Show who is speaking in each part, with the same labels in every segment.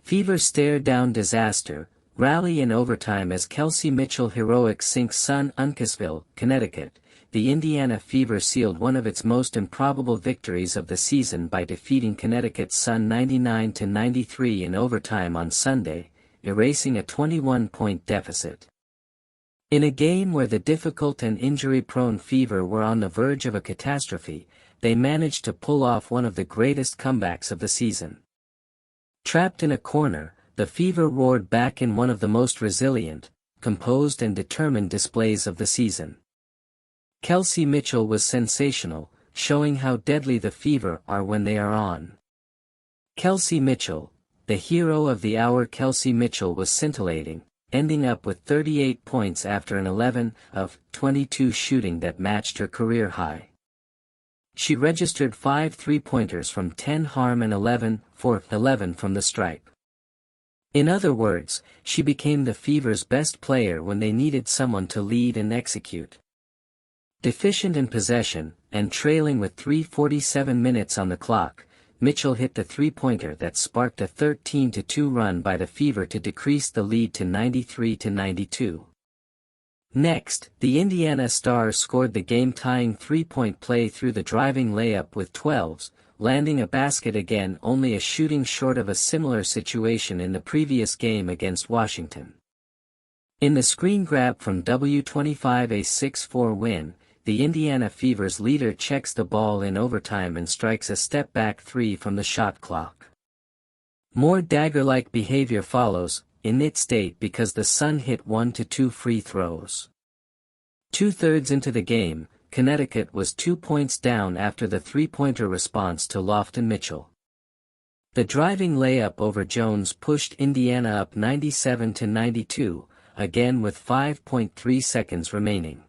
Speaker 1: Fever stare down disaster, rally in overtime as Kelsey Mitchell heroics sinks Sun Uncasville, Connecticut. The Indiana Fever sealed one of its most improbable victories of the season by defeating Connecticut's Sun 99-93 in overtime on Sunday, erasing a 21-point deficit. In a game where the difficult and injury-prone Fever were on the verge of a catastrophe, they managed to pull off one of the greatest comebacks of the season. Trapped in a corner, the Fever roared back in one of the most resilient, composed and determined displays of the season. Kelsey Mitchell was sensational, showing how deadly the Fever are when they are on. Kelsey Mitchell, the hero of the hour. Kelsey Mitchell was scintillating, ending up with 38 points after an 11 of 22 shooting that matched her career high. She registered 5 three-pointers from 10 harm and 11 for 11 from the stripe. In other words, she became the Fever's best player when they needed someone to lead and execute. Deficient in possession, and trailing with 3:47 minutes on the clock, Mitchell hit the three-pointer that sparked a 13-2 run by the Fever to decrease the lead to 93-92. Next, the Indiana Stars scored the game-tying three-point play through the driving layup with 12s, landing a basket again, only a shooting short of a similar situation in the previous game against Washington. In the screen grab from W25, a 6-4 win, the Indiana Fever's leader checks the ball in overtime and strikes a step-back three from the shot clock. More dagger-like behavior follows, in its state, because the Sun hit 1-2 free throws. Two-thirds into the game, Connecticut was 2 points down after the three-pointer response to Lofton Mitchell. The driving layup over Jones pushed Indiana up 97-92, again with 5.3 seconds remaining.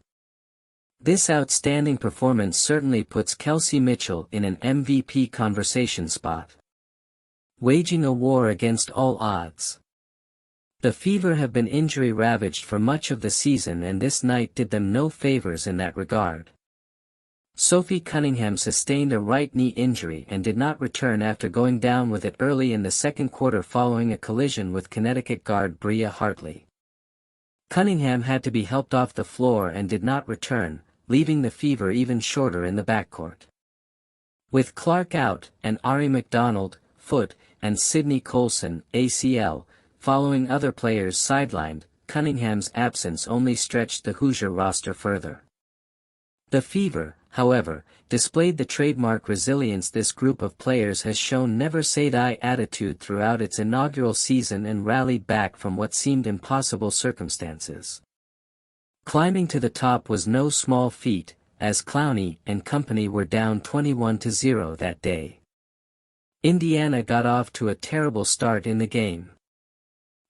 Speaker 1: This outstanding performance certainly puts Kelsey Mitchell in an MVP conversation spot. Waging a war against all odds. The Fever have been injury-ravaged for much of the season, and this night did them no favors in that regard. Sophie Cunningham sustained a right knee injury and did not return after going down with it early in the second quarter following a collision with Connecticut guard Bria Hartley. Cunningham had to be helped off the floor and did not return, leaving the Fever even shorter in the backcourt. With Clark out, and Ari McDonald, foot, and Sidney Colson, ACL, following other players sidelined, Cunningham's absence only stretched the Hoosier roster further. The Fever, however, displayed the trademark resilience this group of players has shown never-say-die attitude throughout its inaugural season and rallied back from what seemed impossible circumstances. Climbing to the top was no small feat, as Clowney and company were down 21-0 that day. Indiana got off to a terrible start in the game.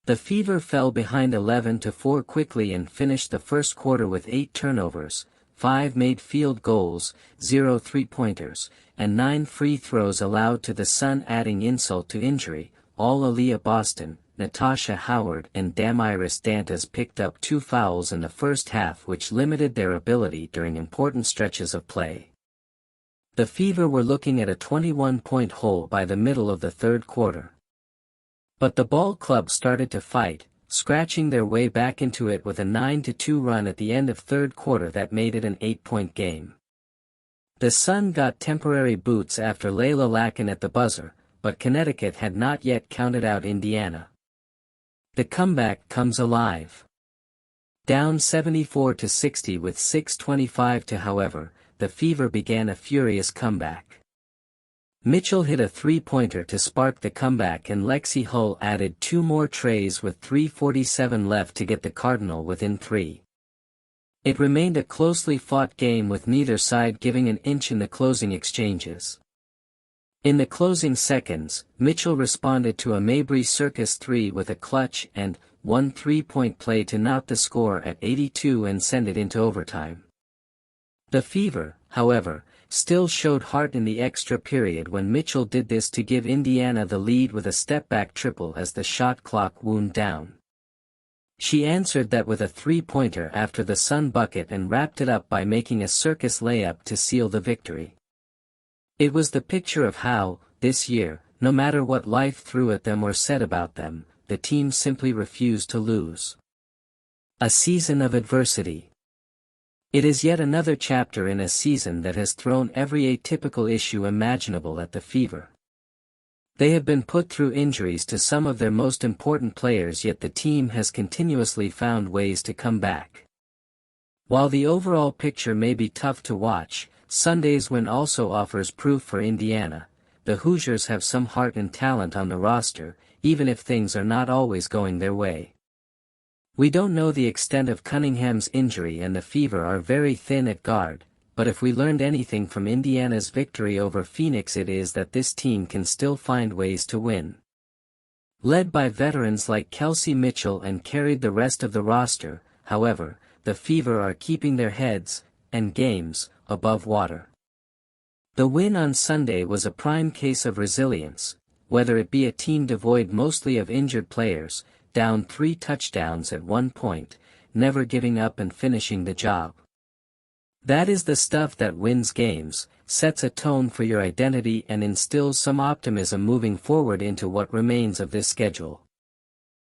Speaker 1: The Fever fell behind 11-4 quickly and finished the first quarter with 8 turnovers, 5 made field goals, 0 three-pointers, and 9 free throws allowed to the Sun, adding insult to injury. All Aaliyah Boston, Natasha Howard and Damiris Dantas picked up 2 fouls in the first half, which limited their ability during important stretches of play. The Fever were looking at a 21-point hole by the middle of the third quarter. But the ball club started to fight, scratching their way back into it with a 9-2 run at the end of third quarter that made it an 8-point game. The Sun got temporary boots after Layla Lakin at the buzzer, but Connecticut had not yet counted out Indiana. The comeback comes alive. Down 74-60 with 6:25 to, however, the Fever began a furious comeback. Mitchell hit a three-pointer to spark the comeback, and Lexi Hull added 2 more trays with 3:47 left to get the Cardinal within 3. It remained a closely fought game with neither side giving an inch in the closing exchanges. In the closing seconds, Mitchell responded to a Mabry Circus 3 with a clutch and 1 3-point play to knot the score at 82 and send it into overtime. The Fever, however, still showed heart in the extra period when Mitchell did this to give Indiana the lead with a step-back triple as the shot clock wound down. She answered that with a three-pointer after the Sun bucket and wrapped it up by making a circus layup to seal the victory. It was the picture of how, this year, no matter what life threw at them or said about them, the team simply refused to lose. A season of adversity. It is yet another chapter in a season that has thrown every atypical issue imaginable at the Fever. They have been put through injuries to some of their most important players, yet the team has continuously found ways to come back. While the overall picture may be tough to watch, Sunday's win also offers proof for Indiana. The Hoosiers have some heart and talent on the roster, even if things are not always going their way. We don't know the extent of Cunningham's injury, and the Fever are very thin at guard, but if we learned anything from Indiana's victory over Phoenix, it is that this team can still find ways to win. Led by veterans like Kelsey Mitchell and carried the rest of the roster, however, the Fever are keeping their heads, and games, above water. The win on Sunday was a prime case of resilience, whether it be a team devoid mostly of injured players, down 3 touchdowns at one point, never giving up and finishing the job. That is the stuff that wins games, sets a tone for your identity, and instills some optimism moving forward into what remains of this schedule.